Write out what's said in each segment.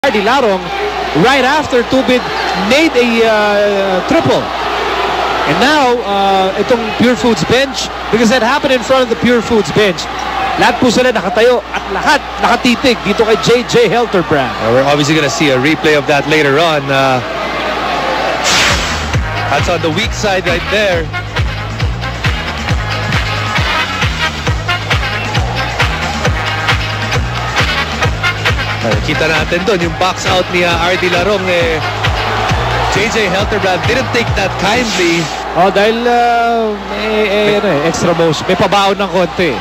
Ardy Larong right after Tubid made a triple. And now, itong Pure Foods bench, because that happened in front of the Pure Foods bench, lahat po sila nakatayo at lahat nakatitig dito kay JJ Helterbrand. We're obviously going to see a replay of that later on. That's on the weak side right there. Kita natin doon yung box out ni Ardy Larong. JJ Helterbrand didn't take that kindly. Oh, dahil extra motion. May pabaon ng konti.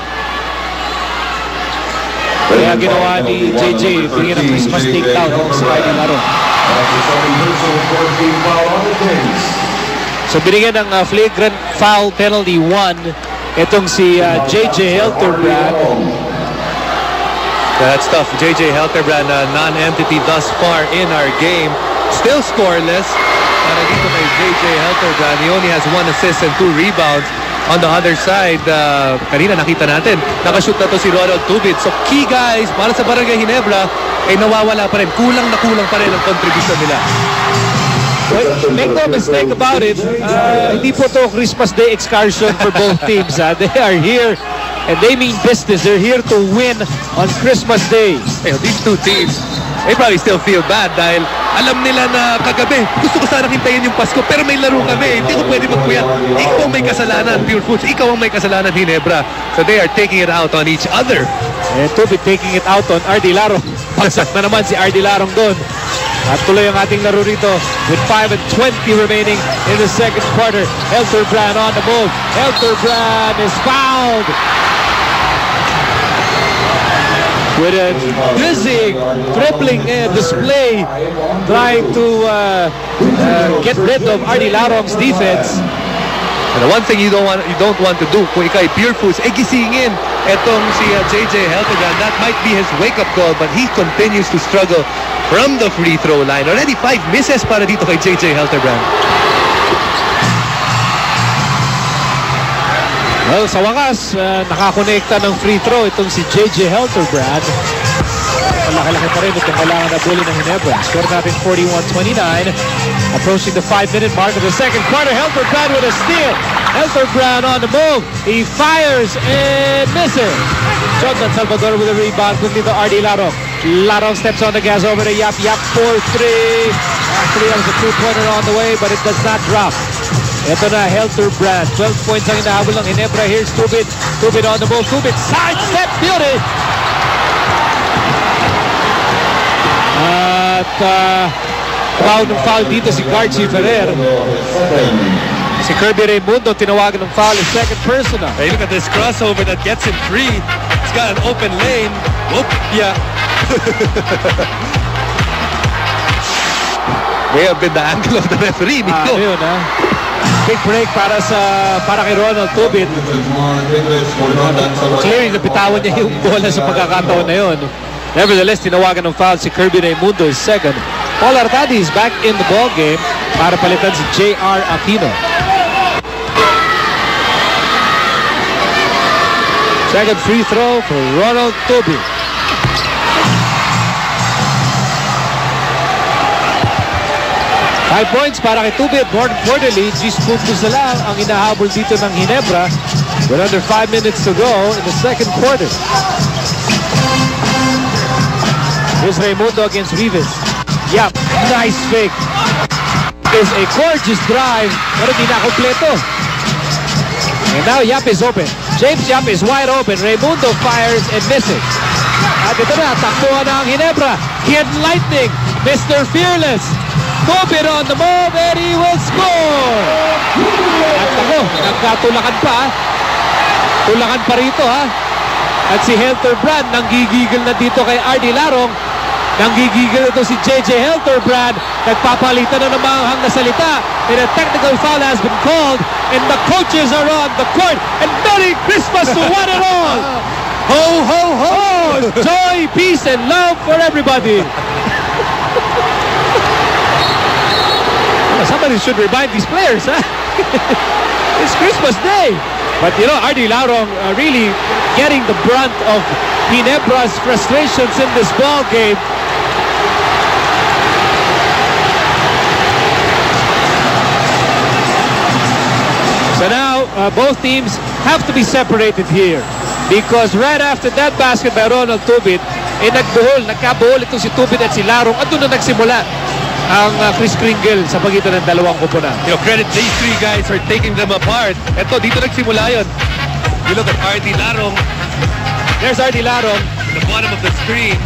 Kaya ginawa ni JJ, bigyan ng Christmas takedown si Ardy Larong. So binigyan ng flagrant foul penalty 1 itong si JJ Helterbrand. That's tough. JJ Helterbrand, non-entity thus far in our game. Still scoreless. Para dito kay JJ Helterbrand, he only has 1 assist and 2 rebounds. On the other side, kanina nakita natin, nakashoot na to si Ronald Tubid. So key guys, para sa Barangay Ginebra, ay nawawala pa rin. Kulang na kulang pa rin ang contribution nila. Well, make no mistake about it, hindi po to Christmas Day excursion for both teams. They are here and they mean business. They're here to win on Christmas Day. Hey, these two teams, they probably still feel bad dahil alam nila na kagabi, gusto ko sana hintayin yung Pasko pero may laro kami. Hindi ko pwede magpuyat. Ikaw ang may kasalanan, Pure Foods. Ikaw ang may kasalanan, Ginebra. So they are taking it out on each other. And to be taking it out on Ardy Larong. Pagsak na naman si Ardy Larong doon. At tuloy ang ating laro rito with 5:20 remaining in the second quarter. Helterbrand on the move. Helterbrand is fouled. With a dizzying, dribbling display, trying to get rid of Ardy Larong's defense. And the one thing you don't want to do kung ikaw ay Pure Foods, gisingin etong si JJ Helterbrand. That might be his wake-up call, but he continues to struggle from the free throw line. Already 5 misses para dito kay JJ Helterbrand. Well, sa wakas, nakakonekta ng free throw itong si JJ Helterbrand. Malaki-laki pa rin itong kailangan na bully ng Ginebra. Score natin 41-29. Approaching the 5-minute mark of the second quarter. Helterbrand with a steal. Helterbrand on the move. He fires and misses. Jordan Salvador with a rebound. Quickly to Ardy Larong. Larong steps on the gas over to Yap. Yap 4-3. Actually, that was a 2-pointer on the way, but it does not drop. Ito na Helterbrand. 12 points ang inahabol ng Ginebra. Here's Tubid. Tubid on the move. Tubid sidestep. Beauty. At foul dito si Garchi Ferrer. Si Kirby Raimundo tinawagan ng foul in second personal. Hey, look at this crossover that gets him free. He's got an open lane. Whoop, yeah. May have been the angle of the referee. Yun, big break para kay Ronald Tubid. Clearly napitawan niya yung bola sa pagkakataon na yun. Nevertheless, tinawagan ng foul si Kirby Raimundo is second. Paul Artadi is back in the ball game para palitan si J.R. Aquino. Second free throw for Ronald Tubid. Five points para kay Tubid. More importantly, G's puntos na lang ang inahabol dito ng Ginebra with under 5 minutes to go in the second quarter. Here's Raimundo against Rivas. Yap, nice fake. Is a gorgeous drive, pero di na kompleto. And now Yap is open. James Yap is wide open. Raimundo fires and misses. At ito na, takbuhan na ang Ginebra. Kid Lightning, Mr. Fearless. Tubid on the move and he will score! At ako, nagkatulakan pa. Tulakan pa rito ha. At si Helterbrand nanggigigil na dito kay Ardy Larong. Nanggigigil ito si JJ Helterbrand. Nagpapalitan na ng mga hang na salita. And a technical foul has been called. And the coaches are on the court. And Merry Christmas to one and all! Ho, ho, ho! Joy, peace, and love for everybody. Somebody should remind these players, huh? It's Christmas Day. But you know, Ardy Larong really getting the brunt of Ginebra's frustrations in this ball game. both teams have to be separated here. Because right after that basket by Ronald Tubit, nagkabuhol itong si Tubit at si Larong at doon na nagsimula ang Kris Kringle sa pagitan ng dalawang koponan. You know, credit these three guys for taking them apart. Ito, dito nagsimula yun. You look at RD Larong. There's RD Larong. In the bottom of the screen.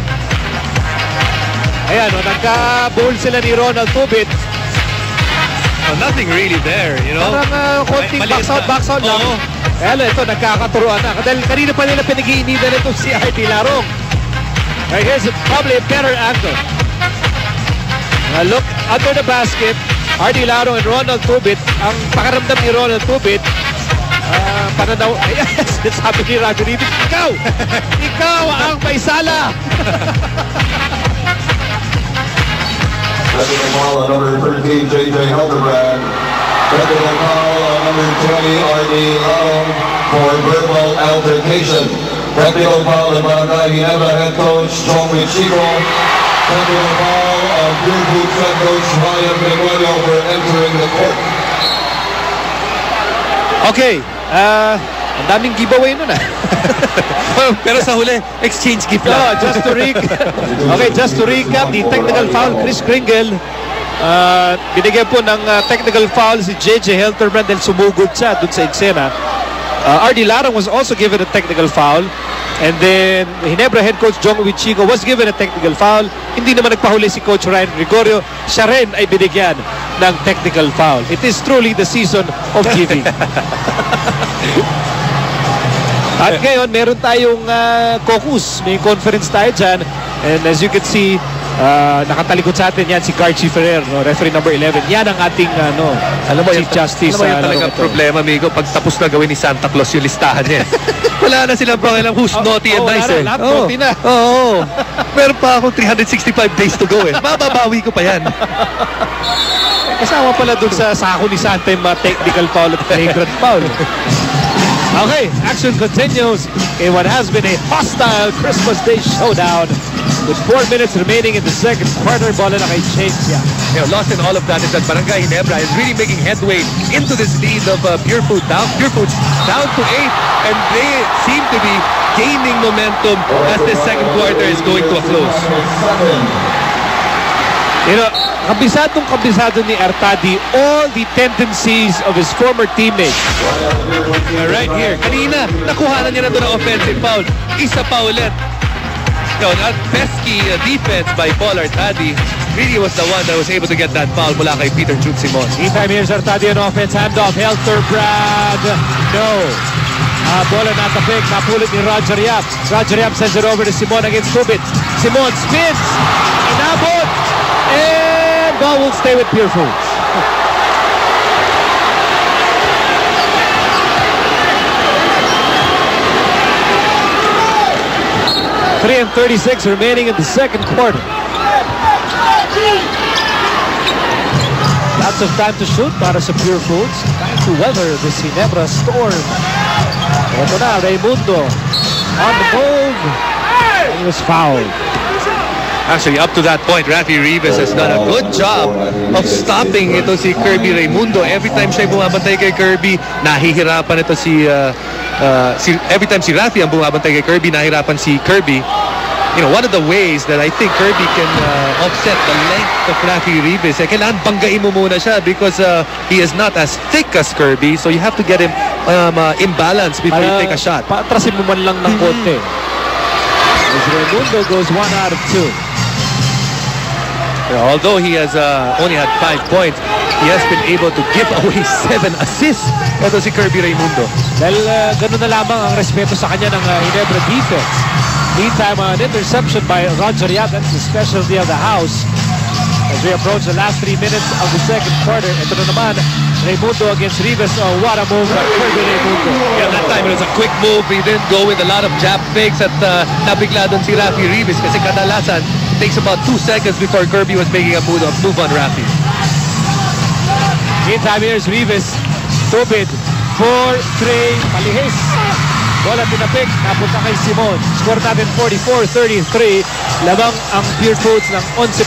Ayan, nagkabuhol sila ni Ronald Tubit. Nothing really there, you know. Parang konting box out lang. Kaya ito, nagkakaturuan na. Dahil kanina pa nila pinag-iinitan ito si RD Larong. Right, here's probably a better angle. Look under the basket. RD Larong and Ronald Tubit. Ang pakaramdam ni Ronald Tubit, pananaw, sabi ni Roger Rivas, ikaw ang may sala. Technical foul on number 13, J.J. Hildebrand. Technical foul on number 20, R.D. Larong for verbal altercation. Technical foul on Barangay Ginebra head coach Chong Michigo. Technical foul on Pure Foods head coach Ryan Benuelo for entering the court. Okay, ang daming giveaway nun Pero sa huli, exchange gift lang. just to recap, the technical foul, Kris Kringle, binigyan po ng technical foul si J.J. Hildebrand dahil sumugod siya dun sa eksena. RD Larong was also given a technical foul, and then Ginebra head coach Jong Wichigo was given a technical foul. Hindi naman nagpahuli si Coach Ryan Gregorio. Siya rin ay binigyan ng technical foul. It is truly the season of giving. At ngayon, meron tayong caucus. May conference tayo dyan. And as you can see, nakatalikod sa atin yan si Carchi Ferrer, no? Referee number 11. Yan ang ating Chief Justice. Alam mo, yan talaga problema, amigo. Pag tapos na gawin ni Santa Claus yung listahan niya. Wala na silang pakialam who's naughty and nice. Lahat naughty na. Oo. Meron pa akong 365 days to go eh. Mababawi ko pa yan. Kasama pala dun sa sako ni Santa yung mga technical foul at flagrant foul. Okay, action continues in what has been a hostile Christmas Day showdown with 4 minutes remaining in the second quarter. Bola na kay James Yap. You know, lost in all of that is that Barangay Ginebra is really making headway into this lead of Pure Foods down to 8, and they seem to be gaining momentum as this second quarter is going to a close. You know, kabisado ni Artadi all the tendencies of his former teammates. Right here, kanina, nakuha na niya na doon ang offensive foul. Isa pa ulit. You know, that pesky defense by Paul Artadi really was the one that was able to get that foul mula kay Peter Jude Simon. Meantime, here's Artadi on offense. Handoff, Hildebrand. No. Bola natapik, napulit ni Roger Yap. Roger Yap sends it over to Simon against Tubit. Simon spins. Inabot. And ball will stay with Pure Foods. Three and 36 remaining in the second quarter. Lots of time to shoot para sa Pure Foods. Time to weather this Ginebra storm. Ito na, Raimundo on the move. He was fouled. Actually, up to that point, Rafi Rivas has done a good job of stopping ito si Kirby Raimundo. Every time siya bumabantay kay Kirby, nahihirapan ito every time si Rafi ang bumabantay kay Kirby, nahihirapan si Kirby. You know, one of the ways that I think Kirby can offset the length of Rafi Rivas, kailangan banggain mo muna siya because he is not as thick as Kirby, so you have to get him imbalanced before you take a shot. Paatrasin mo man lang ng konti. As Raimundo goes 1 out of 2. Although he has only had 5 points, he has been able to give away 7 assists. Ito si Kirby Raimundo. Dahil ganun na lamang ang respeto sa kanya ng Ginebra defense. Meantime, an interception by Roger Yap. That's the specialty of the house. As we approach the last 3 minutes of the second quarter, ito na naman, Raimundo against Rivas. Oh, what a move by Kirby Raimundo. Yeah, that time it was a quick move. He didn't go with a lot of jab fakes at nabigla doon si Rafi Rivas kasi kadalasan it takes about 2 seconds before Kirby was making a move on Rafi. Meantime, here's Rivas. Tubit for Trey Palihis. Bola tinapik, napunta kay Simon. Score natin 44-33. Lamang ang Pure Foods ng 11